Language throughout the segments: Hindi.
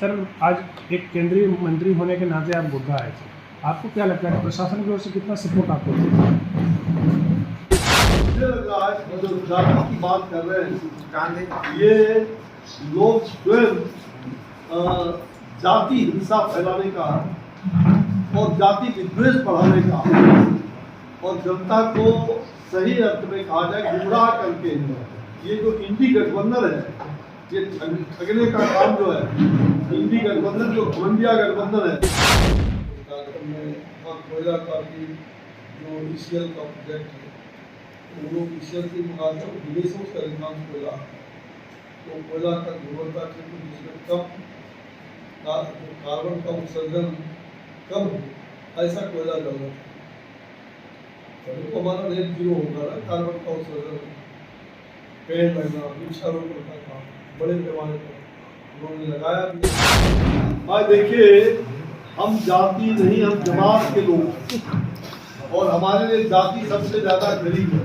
सर, आज एक केंद्रीय मंत्री होने के नाते आप गोड्डा आए थे, आपको क्या लगता है प्रशासन की ओर से कितना सपोर्ट आपको मिला? मुझे लग रहा है कि जो जाति की बात कर रहे हैं ये लोग स्वयं जाति हिंसा फैलाने का और जाति विद्वेष बढ़ाने का और जनता को सही अर्थ में कहा जाए गुमराह करके ये जो इंडी गठबंधन है, ये ठगने का काम जो है, इंडी गठबंधन जो घमंडिया गठबंधन है। कोयला का भी जो ईसीएल का प्रोजेक्ट है, वो लोग ईसीएल की मुकाबले में विदेशों से अधिकांश कोयला, तो कोयला का गुणवत्ता क्षेत्र जिसमें कम कार्बन का उत्सर्जन कम हो ऐसा कोयला जरूरत है। तो हमारा नेट जीरो होगा ना, कार्बन का उत्सर्जन, पेड़ लगना, वृक्षारोपण का काम बड़े पैमाने पर उन्होंने लगाया भी। आज देखिए, हम जाति नहीं, हम जमात के लोग, और हमारे लिए जाति सबसे ज्यादा गरीब है।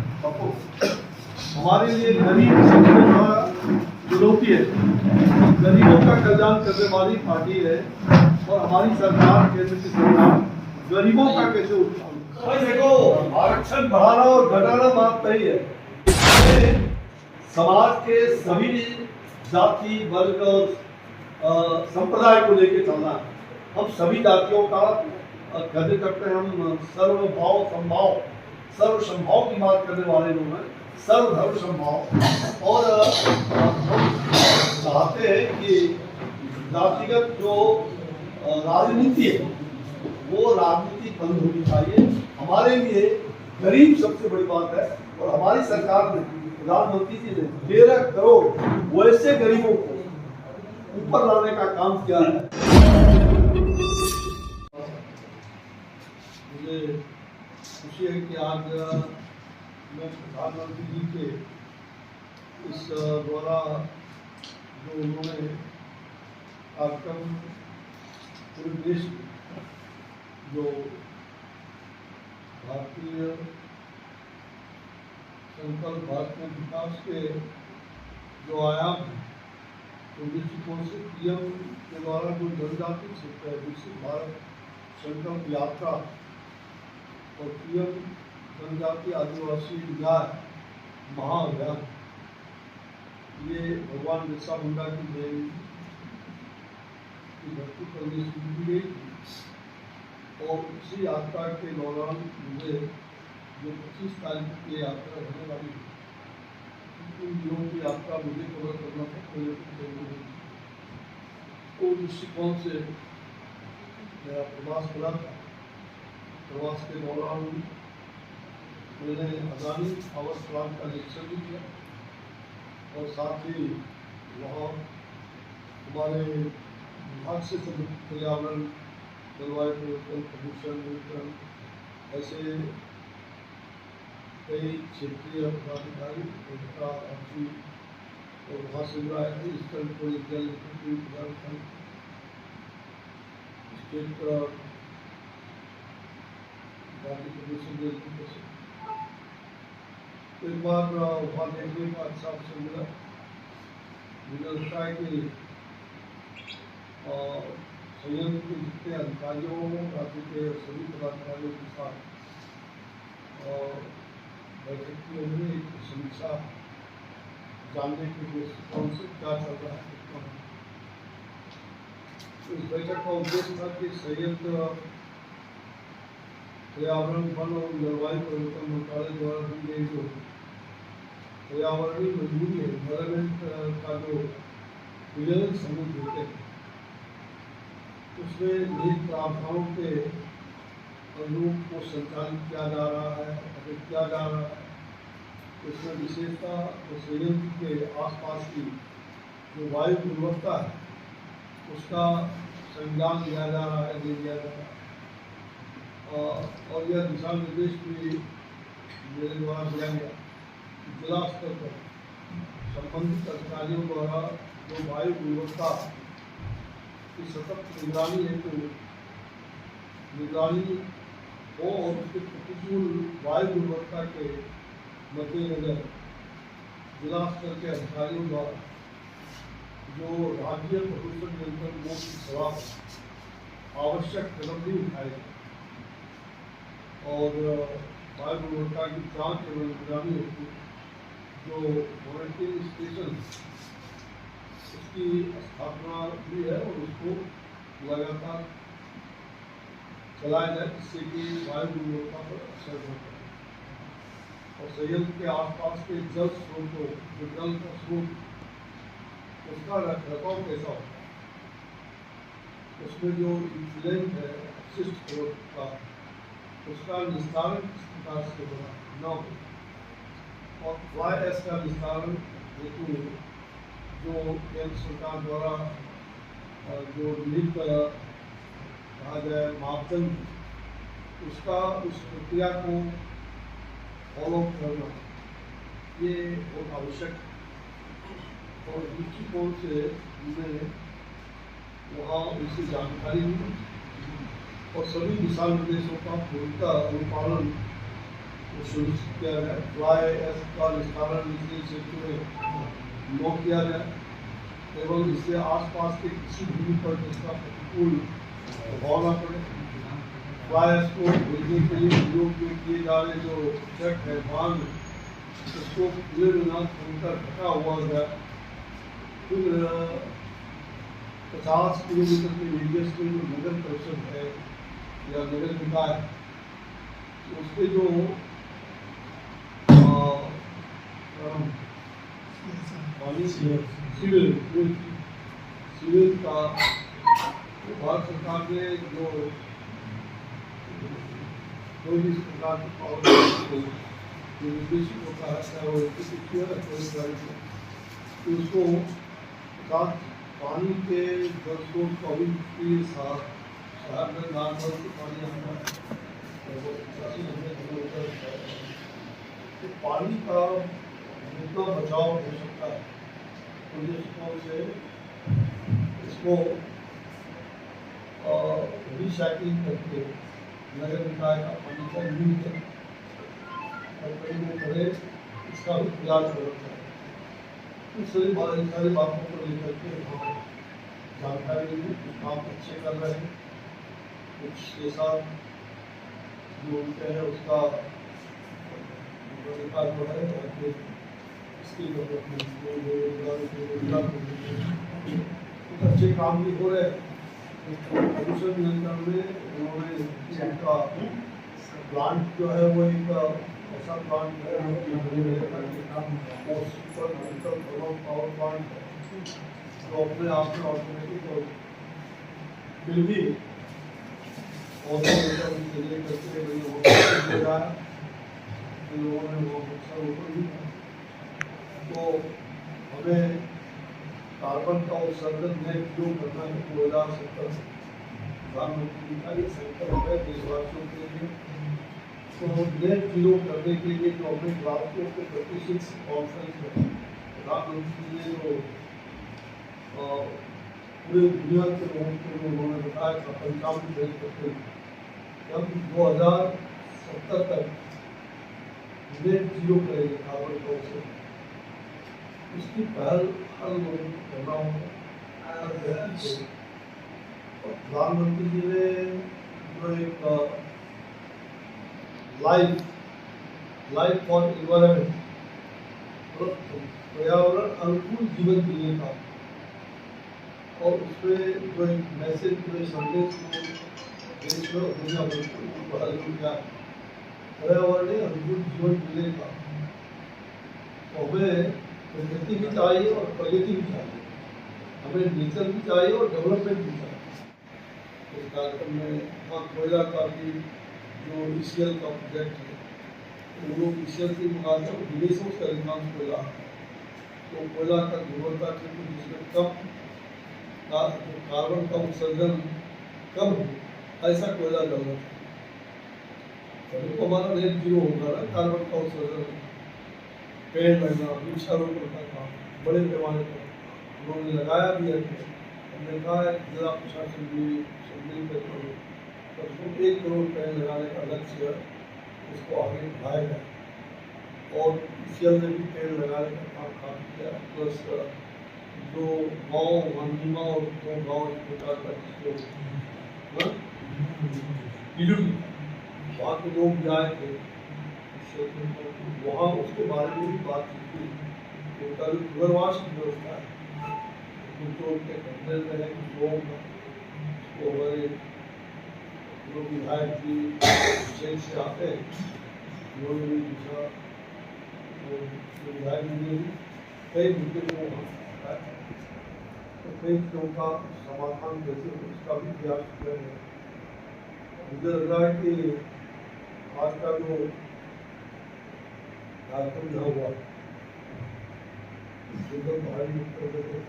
हमारे लिए गरीब सबसे बड़ा चुनौती है। गरीबों का कल्याण करने वाली पार्टी है और हमारी सरकार, केंद्र की सरकार गरीबों का कैसे उठाए। देखो, आरक्षण बढ़ाना और घटाना बात नहीं है। समाज के सभी जाति वर्ग और संप्रदाय को लेकर चलना है। हम सभी जातियों का कहते करते हैं, हम सर्वभाव संभाव सर्व संभाव की बात करने वाले लोग हैं, सर्वधर्म संभाव। और हम चाहते हैं कि जातिगत जो राजनीति है वो राजनीति बंद होनी चाहिए। हमारे लिए गरीब सबसे बड़ी बात है और हमारी सरकार ने, प्रधानमंत्री जी ने 13 करोड़ वैसे गरीबों को ऊपर लाने का काम किया है। मुझे खुशी है कि आज मैं प्रधानमंत्री जी के इस द्वारा जो उन्होंने कार्यक्रम पूरे देश में जो भारतीय संकल्प भारतीय विकास के जो आयाम हैं, तो दृष्टिकोण से पीएम के द्वारा जो जनजाति क्षेत्र है, विकसित भारत संकल्प यात्रा और पीएम जनजाति आदिवासी न्याय महाअभियान, ये भगवान बिरसा मुंडा की जयंती की धरती पर ये शुरू की गई थी। और उसी यात्रा के दौरान मुझे जो 25 तारीख की यात्रा होने वाली है, उन दिनों की यात्रा मुझे कवर करना था, तो दृष्टिकोण से मेरा प्रवास मिला था। प्रवास के दौरान मैंने अदानी पावर प्लांट का निरीक्षण भी किया और साथ ही वहाँ हमारे विभाग से संबंधित पर्यावरण, जलवायु परिवर्तन, प्रदूषण नियंत्रण, ऐसे कई क्षेत्रीय पदाधिकारी और वहाँ से आए थे। इस तरह को जल स्टेट राज्य प्रदूषण एक बार वहाँ देखने का अच्छा अवसर मिला। मुझे लगता है कि संयंत्र के जितने अधिकारियों, राज्य के सभी पदाधिकारियों के साथ बैठक की हमने एक समीक्षा जानने के दृष्टिकोण से क्या चल रहा है। इस बैठक का उद्देश्य था कि संयंत्र पर्यावरण, वन और जलवायु परिवर्तन मंत्रालय द्वारा दी गई जो पर्यावरणीय मंजूरी है, एनवायरमेंट का जो क्लियरेंस हम लोग देते हैं, उसमें निहित प्रावधानों के अनुरूप को संचालित किया जा रहा है, अगर किया जा रहा है। इसमें विशेषता तो संयंत्र के आसपास की जो वायु गुणवत्ता है उसका संज्ञान लिया जा रहा है, दे दिया जा रहा है। और यह दिशा निर्देश भी मेरे द्वारा दिया गया कि जिला स्तर पर संबंधित अधिकारियों द्वारा जो वायु गुणवत्ता की सतत निगरानी हेतु निगरानी हो और उसके प्रतिकूल वायु गुणवत्ता के मद्देनजर जिला स्तर के अधिकारियों द्वारा जो राज्य प्रदूषण नियंत्रण बोर्ड खिलाफ आवश्यक कदम भी उठाए गए और वायु गुणवत्ता की जांच एवं निगरानी हेतु जो मॉनिटरिंग स्टेशन उसकी स्थापना भी है और उसको लगातार चलाया जाए जिससे कि वायु गुणवत्ता पर असर न पड़े और संयंत्र के आसपास के जल स्रोतों जो जल का स्रोत उसका रखरखाव कैसा होता है, उसमें जो इन्फ्लुएंट है अपशिष्ट का उसका निस्तारण किस प्रकार से न हो और फ्लाई ऐश का निस्तारण हेतु जो केंद्र सरकार द्वारा जो निहित कहा जाए मापदंड उसका उस प्रक्रिया को फॉलो करना ये बहुत आवश्यक है और दृष्टिकोण से हमने वहाँ उनसे जानकारी ली और सभी दिशा निर्देशों का पूर्णतः अनुपालन सुनिश्चित किया गया। फ्लाई ऐश का निस्तारण निचले क्षेत्र में न किया जाए एवं इससे आसपास के किसी भूमि पर जिसका प्रतिकूल प्रभाव न पड़े। फ्लाई ऐश को भेजने के लिए उपयोग में किए जा रहे जो चेक है बांध उसको खुले में न छोड़कर ढका हुआ गया। फिर 50 किलोमीटर के रेडियस में जो नगर परिषद है या नगर निकाय उसके जो पानी सीवेज का भारत सरकार ने जो कोई भी प्रकार की पावर निर्देशित होता है चाहे वो उसको साथ पानी के जल स्रोत को अभी के साथ शहर में नॉर्मल के पानी आता है तो पानी का जितना बचाव हो सकता है उन दृष्टिकोण से इसको रिसाइकलिंग करके नगर निकाय का पानी का यूज और कई में पड़े इसका भी प्रयास करता है। इन सारी बातों को लेकर के हम जानकारी ली कुछ काम अच्छे कर रहे हैं कुछ के साथ जो उनके हैं उसका निकाल हो रहा है और इसकी कुछ अच्छे काम भी हो रहे हैं। प्रदूषण नियंत्रण में उन्होंने इनका प्लांट जो है वो एक ऐसा प्लांट है पावर प्लांट है जो अपने आप में ऑटोमेटिक और बिल भी लोगों ने वो अक्सर ऊपर भी तो हमें कार्बन का उत्सर्जन नेट जो करना है 2070 प्रधानमंत्री का ये संकल्प है देशवासियों के लिए। तो नेट जीरो करने के लिए जो हमने ग्लासगो के 36 कॉन्फ्रेंस में प्रधानमंत्री ने जो पूरे दुनिया के लोगों को उन्होंने बताया था 55 देश करते जब 2070 तक नेट जीरो करेंगे कार्बन का उत्सर्जन इसकी पहल हर लोगों को करना होगा और प्रधानमंत्री जी ने जो एक लाइफ फॉर इन्वायरमेंट पर्यावरण अनुकूल जीवन जीने का और उसमें जो एक मैसेज जो संदेश को देश में दुनिया भर को बदल दिया पर्यावरणीय अनुकूल जीवन जीने का तो हमें प्रगति भी चाहिए और प्रगति भी चाहिए हमें नेचर भी चाहिए और डेवलपमेंट भी चाहिए। इस कार्यक्रम में कोयला का भी जो ECL का प्रोजेक्ट है वो लोग ECL के मुकाबले विदेशों से अधिकांश कोयला तो कोयला का गुणवत्ता क्षेत्र जिसमें कम कार्बन का उत्सर्जन कम हो ऐसा कोयला डेवलप तो हमारा नेट जीरो होगा ना कार्बन का उत्सर्जन पेड़ लगना वृक्षारोपण का काम बड़े पैमाने पर उन्होंने लगाया भी है। हमने कहा है जिला प्रशासन भी सम्मिलित करके सबको 1 करोड़ पेड़ लगाने का लक्ष्य उसको आगे बढ़ाया गया और ECL ने भी पेड़ लगाने का काम किया प्लस जो गाँव वंदीमा और दो गाँव एक प्रकार का जिसको इलुम वहाँ के लोग जाए थे क्षेत्र में, वहाँ उसके बारे में भी बातचीत की। उनका जो पुनर्वास की व्यवस्था है जो उनके कंट्रोल में है कुछ लोग वो हमारे जो विधायक जी स्टेट से आते हैं उन्होंने भी पूछा और विधायक जी ने भी कई मुद्दे को वहाँ उठाया, तो कई चीज़ों का समाधान कैसे हो उसका भी प्रयास किया गया। मुझे लग रहा है कि आज का जो कार्यक्रम जहाँ हुआ सुंदर पहाड़ी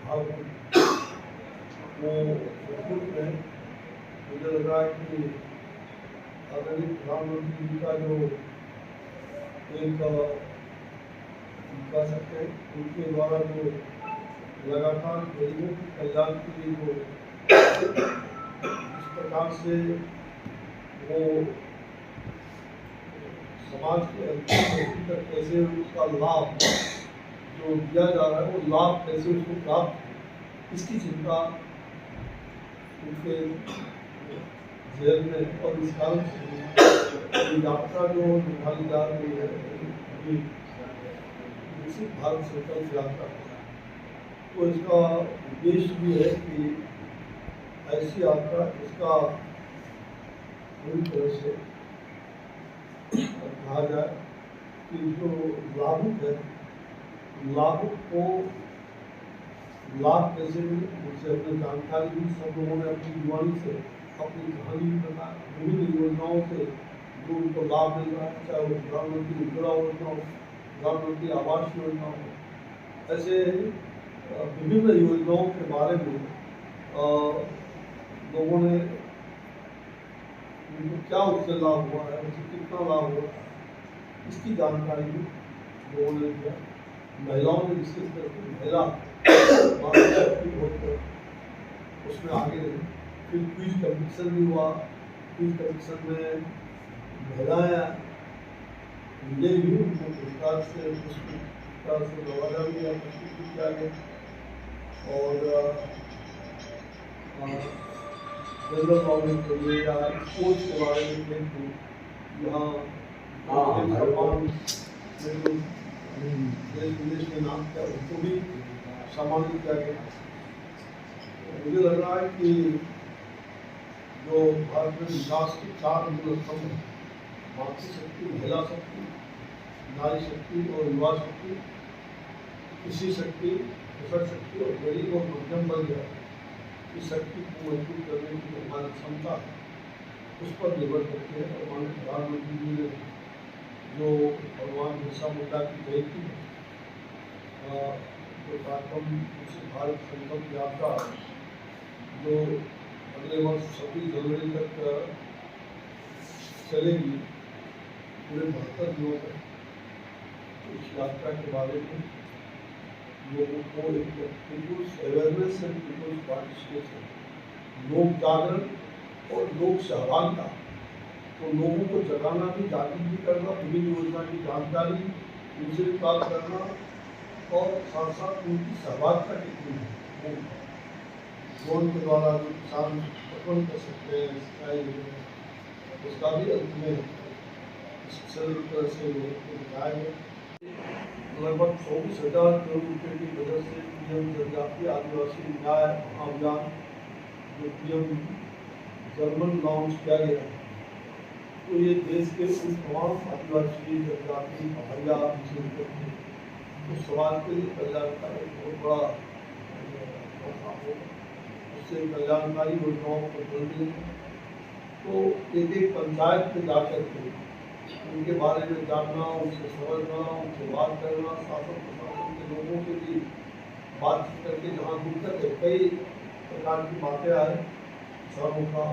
भाग वो संस्कृत में मुझे लग रहा है कि आदरणीय प्रधानमंत्री जी का जो एक कह सकते हैं उनके द्वारा जो लगातार गरीबों के कल्याण के लिए जो इस प्रकार से वो समाज के अंतिम तक कैसे उसका लाभ जो दिया जा रहा है वो लाभ कैसे उसको प्राप्त इसकी चिंता उनके जेल में और इस कारण से यात्रा जो निकाली जा रही है अभी विकसित भारत संकल्प यात्रा तो इसका उद्देश्य भी है कि ऐसी यात्रा इसका पूरी तरह से कहा जाए कि जो लाभुक है लाभुक को लाभ कैसे मिले उससे अपनी जानकारी भी सब लोगों ने अपनी जुबानी से अपनी कहानी भी बताया। विभिन्न योजनाओं से जो उनको लाभ मिल रहा है चाहे वो प्रधानमंत्री उज्ज्वला योजना हो प्रधानमंत्री आवास योजना हो ऐसे विभिन्न योजनाओं के बारे में लोगों ने उनको क्या उससे लाभ हुआ है उसे कितना लाभ हुआ इसकी जानकारी भी लोगों ने दिया। महिलाओं ने विशेष करके महिला उसमें आगे रही। फिर क्विज कंपटीशन भी हुआ, क्विज कंपटीशन में महिलाएं विजय हुई उनको पुरस्कार से नवाजा भी गया पुरस्कृत किया गया और जनरल नॉलेज के लिए या स्पोर्ट्स के बारे में खेल यहाँ देश विदेश में नाम किया उनको भी सम्मानित किया गया। मुझे लग रहा है कि जो भारत में विकास के 4 मूल स्तंभ मातृशक्ति महिला शक्ति नारी शक्ति और युवा शक्ति कृषि शक्ति कुशल शक्ति और गरीब और मध्यम वर्ग है इस शक्ति को मजबूत करने की हमारी क्षमता उस पर निर्भर करती है। और माननीय प्रधानमंत्री जी ने जो भगवान बिरसा मुंडा की जयंती है जो कार्यक्रम भारत संकल्प यात्रा जो अगले वर्ष 26 जनवरी तक चलेगी पूरे 72 दिनों तक इस यात्रा के बारे में लोगों को एक people's awareness and people's participation लोक जागरण और लोक सहभागिता तो लोगों को जगाना भी जागृत भी करना विभिन्न योजना की जानकारी उनसे भी प्राप्त करना और साथ साथ उनकी सहभागिता कितनी है ड्रोन के द्वारा जो किसान उत्पन्न कर सकते हैं सिंचाई उसका भी अंत में सरल तरह से लोगों को दिखाया गया। लगभग 24,000 करोड़ रुपये की वजह से पीएम जनजातीय आदिवासी न्याय अभियान जो पीएम जर्मन लॉन्च किया गया तो ये देश के उन तमाम आदिवासी जनजाति पहाड़िया उस समाज के लिए कल्याणकारी बहुत बड़ा उससे कल्याणकारी योजनाओं को जोड़ने तो एक पंचायत में जाकर के उनके बारे में जानना उनसे समझना उनसे बात करना शासन प्रशासन के लोगों के लिए बातचीत करके जहाँ दिक्कत है कई प्रकार की बातें आए सड़कों का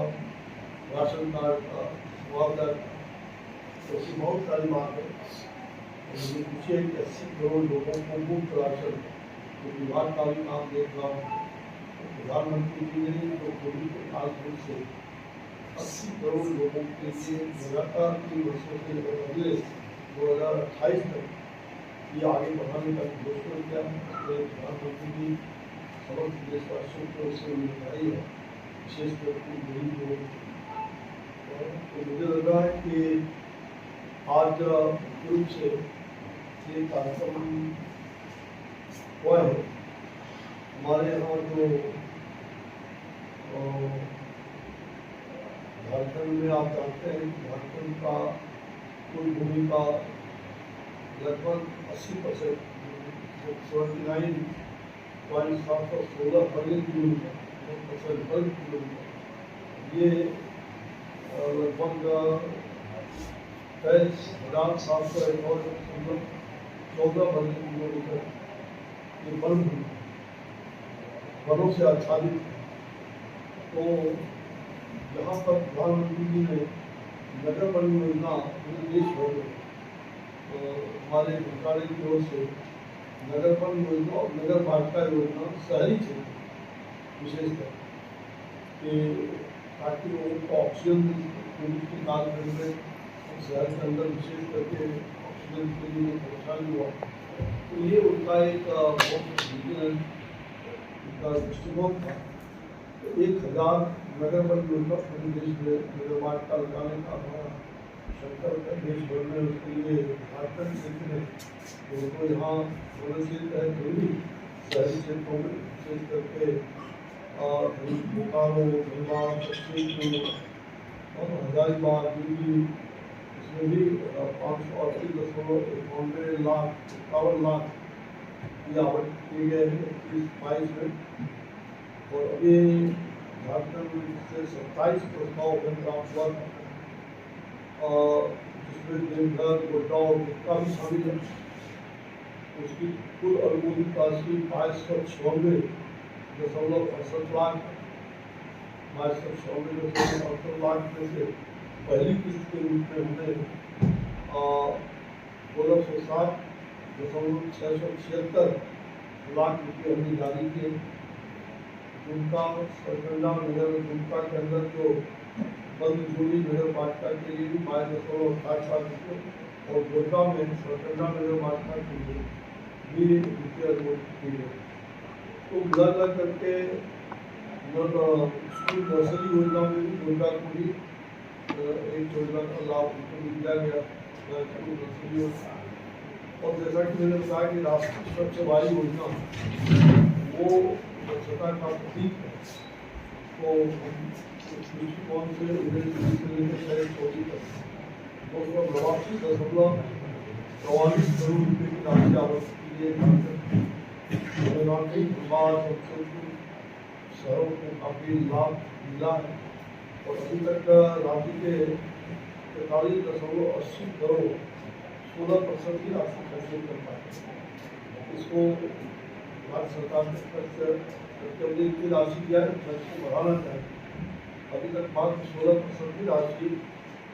राशन कार्ड का मुआवजा तो ऐसी बहुत सारी बात है। मुझे पूछिए कि 80 करोड़ लोगों को मुफ्त राशन तो विभाग का भी काम देख रहा हूँ प्रधानमंत्री जी ने तो कोविड के काल से 80 करोड़ लोगों के लिए लगातार 3 वर्षों के अगले 2028 तक ये आगे बढ़ाने का घोषणा किया प्रधानमंत्री जी समस्त देशवासियों को उससे मिठाई है, विशेषकर गरीब लोगों को। तो मुझे लग रहा है कि आज मुख्य रूप से ये कार्यक्रम हुआ है। हमारे यहाँ जो झारखंड में आप जानते हैं कि झारखंड का कुल भूमि का लगभग 80% 79.716 वर्ग किलोमीटर ये लगभग 23,714 वर्ग किलोमीटर ये वन भूमि वनों से आच्छादित। तो यहाँ पर प्रधानमंत्री जी ने नगर वन योजना पूरे देश भर में हमारे मंत्रालय की ओर से नगर वन योजना और नगर वाटिका योजना शहरी क्षेत्र विशेषकर कि ताकि लोगों को ऑक्सीजन की काल में शहर के अंदर विशेष करके ऑक्सीजन के लिए परेशानी हुआ। तो ये उनका एक बहुत दृष्टिकोण था। तो 1000 नगर वन योजना पूरे देश में नगर वाटिका लगाने का हमारा संकल्प है। देश भर में उसके लिए झारखंड क्षेत्र में उनको यहाँ होना चाहिए है जरूरी शहरी क्षेत्रों में विशेष करके बोकारो धनबाद और हजारीबाग दिल्ली इसमें भी 580.91 लाख 51 लाख ये आवंटित किए गए हैं 21-22 में। और अभी झारखंड से 27 प्रस्ताव प्राप्त हुआ था जिसमें देवघर गोड्डा और गुप्ता भी शामिल है। उसकी कुल अनुमोदित राशि 2296.68 लाख 2296.68 लाख में से पहली किस्त के रूप में हमने 1660.676 लाख रुपये हमने जारी किए। दुमका सरकंडा नगर दुमका के अंदर जो बंद जोड़ी नगर पालिका के लिए भी 5.88 लाख रुपये और गोड्डा में सरकंडा नगर पालिका के लिए भी रुपये अनुमोदित किए गए। तो मिला करके स्कूल नर्सरी योजना में भी गोड्डा को भी एक योजना का लाभ उनको भी दिया गया स्कूल नर्सरी योजना। और जैसा कि मैंने बताया कि राष्ट्रीय स्वच्छ वायु योजना वो स्वच्छता का प्रतीक है। तो दृष्टिकोण से 19 से लेकर 24 तक 282.44 करोड़ रुपये की राशि आवंटित की है। शहरों को काफी लाभ मिला है और अभी तक राज्य के 43.80 करोड़ 16% की राशि खर्च कर पाए। इसको भारत सरकार ने खर्च की राशि दिया है, खर्च को बढ़ाना चाहिए। अभी तक मात्र 16% की राशि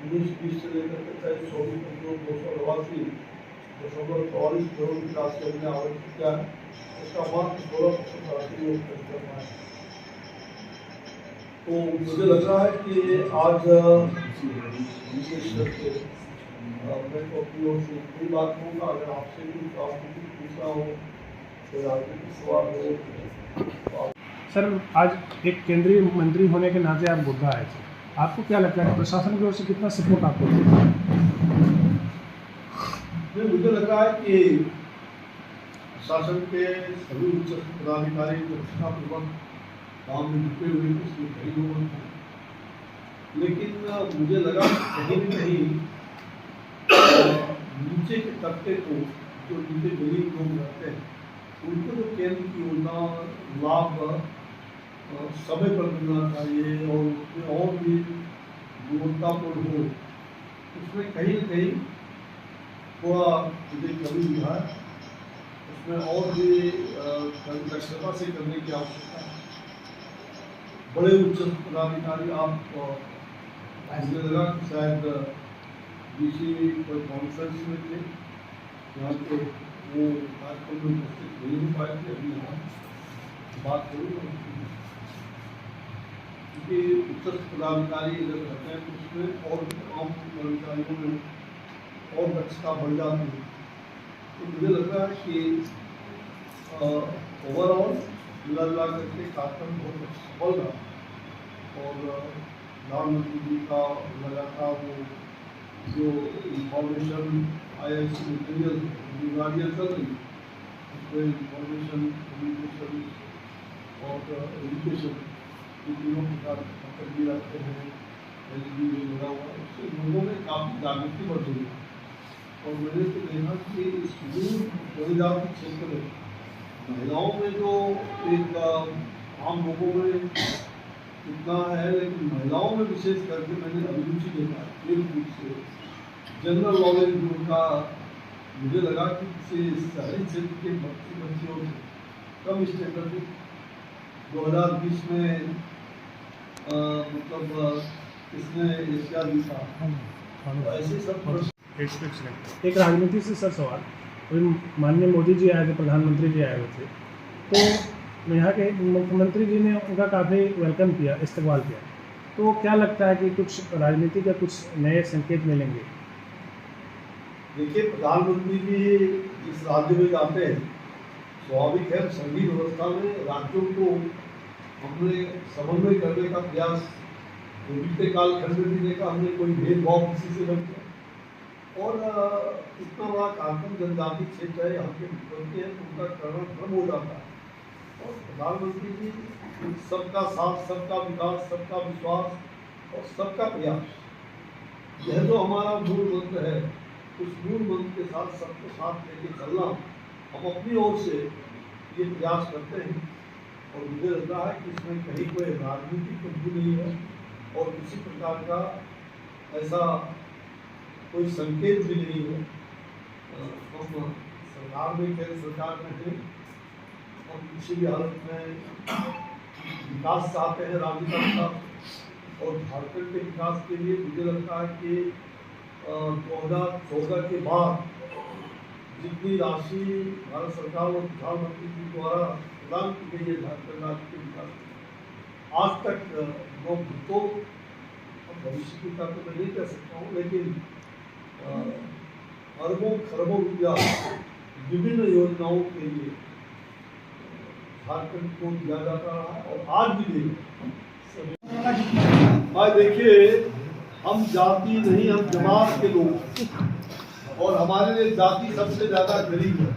19-20 से लेकर के 23-24 करोड़ की राशि हमने आवंटित किया है। इसका मात्र 16% राशि खर्च कर पाए। तो मुझे लग रहा है कि आज विशेष करके मैं तो अपनी ओर से कोई बात कहूँगा। अगर आपसे भी पूछना हो तो राजनीतिक सवाल हो। सर, आज एक केंद्रीय मंत्री होने के नाते आप बुद्धा आए थे, आपको क्या लगता है प्रशासन की ओर से कितना सपोर्ट आपको मिला? मुझे लग रहा है कि शासन के सभी उच्च पदाधिकारी निष्ठापूर्वक काम में जुटे हुए इसमें कई लोग हैं। लेकिन मुझे लगा कहीं न कहीं नीचे के तबके को जो नीचे गरीब लोग रहते हैं उनको जो केंद्र की योजना लाभ समय पर मिलना चाहिए और उसमें और भी गुणवत्तापूर्ण हो, उसमें कहीं न कहीं थोड़ा मुझे कमी हुआ है। उसमें और भी दक्षता से करने की आवश्यकता है। बड़े उच्च पदाधिकारी आप मुझे लगा कि शायद डीसी कोई कॉन्फ्रेंस में थे यहाँ पे वो कार्यक्रम में उपस्थित नहीं हो पाए थे। अभी यहाँ बात करूँगा क्योंकि उच्च पदाधिकारी अगर रहते हैं तो उसमें और तमाम कर्मचारियों में और दक्षता बढ़ जाती है। तो मुझे लग रहा है कि ओवरऑल मिला करके कार्यक्रम बहुत सफल रहा और प्रधानमंत्री जी का लगातार वो जो इंफॉर्मेशन IIC मटेरियल बीमारियाँ चल रही उसमें इंफॉर्मेशन कम्युनिकेशन और एजुकेशन ये तीनों प्रकार पकड़ भी रखते हैं LED में लगा हुआ है उससे लोगों में काफ़ी जागृति बढ़ रही है। और मैंने तो देखा कि इस दूर जनजाति क्षेत्र में महिलाओं में जो एक आम लोगों में इतना है लेकिन महिलाओं में विशेष करके मैंने अभिरुचि देखा खेल कूद से जनरल नॉलेज उनका मुझे लगा कि किसी शहरी क्षेत्र के बच्चियों से कम स्टैंडर्ड 2020 में मतलब इसने एशिया जीता तो ऐसे सब एक राजनीति से सर सवाल अभी माननीय मोदी जी आए थे, प्रधानमंत्री जी आए हुए थे, तो यहाँ के मुख्यमंत्री जी ने उनका काफ़ी वेलकम किया, इस्तकबाल किया, तो क्या लगता है कि कुछ राजनीति का कुछ नए संकेत मिलेंगे? देखिए प्रधानमंत्री जी जिस राज्य में जाते हैं स्वाभाविक है संघीय व्यवस्था में राज्यों को हमने समन्वय करने का प्रयास बीते काल खंड में भी देखा हमने कोई भेदभाव किसी से नहीं किया और इतना बड़ा कार्यक्रम जनजाति क्षेत्र है यहाँ के मुख्यमंत्री है उनका करना क्रम हो जाता है और प्रधानमंत्री जी सबका साथ सबका विकास सबका विश्वास और सबका प्रयास यह जो हमारा मूल मंत्र है उस मूल मंत्र के साथ सबको साथ लेके चलना हम अपनी ओर से ये प्रयास करते हैं और मुझे लगता है कि इसमें कहीं कोई राजनीतिक कुछ नहीं है और किसी प्रकार का ऐसा कोई संकेत भी नहीं है। हम सरकार में केंद्र सरकार में हैं और किसी भी हालत में विकास चाहते हैं राज्य का विकास और झारखंड के विकास के लिए मुझे लगता है कि 2014 के बाद जितनी राशि भारत सरकार और प्रधानमंत्री जी द्वारा प्रदान की गई है झारखंड राज्य के विकास आज तक तो भविष्य की बात तो मैं नहीं कह सकता हूँ लेकिन अरबों खरबों रुपया विभिन्न योजनाओं के लिए झारखंड को दिया जाता रहा है और आज भी देगा। देखिए हम जाति नहीं हम जमात के लोग और हमारे लिए जाति सबसे ज्यादा गरीब है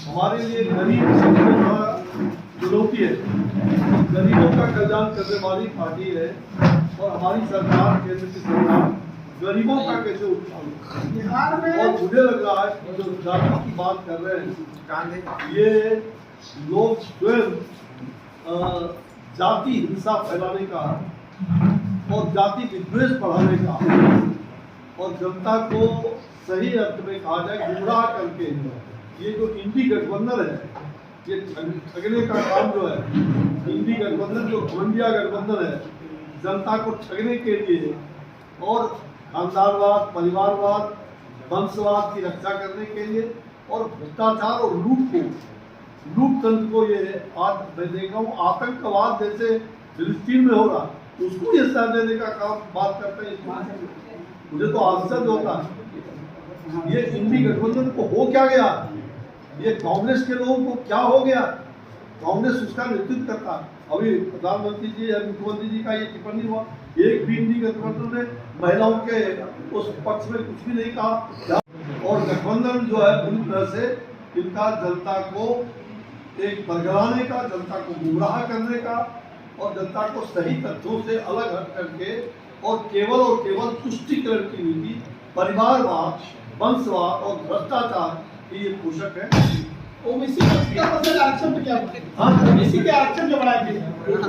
हमारे लिए गरीब सबसे बड़ा चुनौती है गरीबों का कल्याण करने वाली पार्टी है और हमारी सरकार केंद्र की सरकार गरीबों का कैसे उत्थान और मुझे लग रहा है जो जाति की बात कर रहे हैं ये लोग स्वयं जाति हिंसा फैलाने का और जाति विद्वेष बढ़ाने का और जनता को सही अर्थ में कहा जाए गुमराह करके ये जो इंडी गठबंधन है ये ठगने का काम जो है इंडी गठबंधन जो घमंडिया गठबंधन है जनता को ठगने के लिए और खानदानवाद परिवारवाद वंशवाद की रक्षा करने के लिए और भ्रष्टाचार और लूट तंत्र को ये आज मैं देख रहा हूँ आतंकवाद जैसे फिलिस्तीन में हो रहा उसको ये साथ देने का काम बात करते हैं मुझे तो आश्चर्य होता है ये इंडी गठबंधन को हो क्या गया ये कांग्रेस के लोगों को क्या हो गया कांग्रेस उसका नेतृत्व करता अभी प्रधानमंत्री जी या मुख्यमंत्री जी का ये टिप्पणी हुआ एक भी इंडी गठबंधन ने महिलाओं के उस पक्ष में कुछ भी नहीं कहा और गठबंधन जो है पूरी तरह से इनका जनता को एक बरगलाने का जनता को गुमराह करने का और जनता को सही तथ्यों से अलग हट करके और केवल तुष्टिकरण की नीति परिवारवाद वंशवाद और भ्रष्टाचार ये पोषक है ओबीसी का आरक्षण पे क्या ओबीसी के आरक्षण जो बढ़ाया गया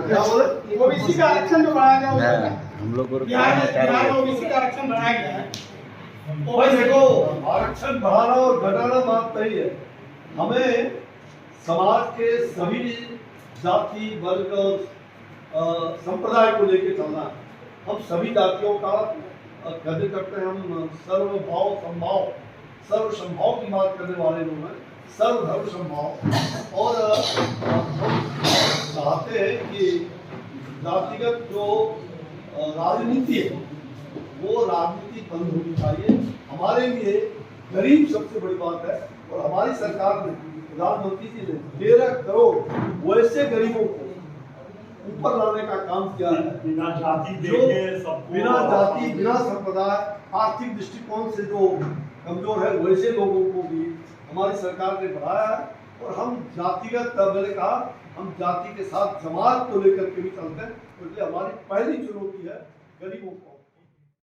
क्या बोले ओबीसी का आरक्षण जो बढ़ाया गया हम लोग बिहार में ओबीसी का आरक्षण बढ़ाया गया है भाई देखो आरक्षण बढ़ाना और घटाना बात नहीं है हमें समाज के सभी जाति वर्ग और संप्रदाय को लेकर चलना है हम सभी जातियों का कहते करते हैं हम सर्वभाव संभाव सर्व संभाव की बात करने वाले लोग हैं सर्वधर्म संभाव और हम चाहते हैं कि जातिगत जो राजनीति है वो राजनीति बंद होनी चाहिए हमारे लिए गरीब सबसे बड़ी बात है और हमारी सरकार ने प्रधानमंत्री जी ने 13 करोड़ वैसे गरीबों को ऊपर लाने का काम किया है बिना जाति जो देखे सबको बिना जाति बिना संप्रदाय आर्थिक दृष्टिकोण से जो कमजोर है वैसे लोगों को भी हमारी सरकार ने बढ़ाया है। और हम जातिगत मैंने कहा हम जाति के साथ जमात को लेकर के भी चलते हैं, इसलिए हमारी पहली चुनौती है गरीबों को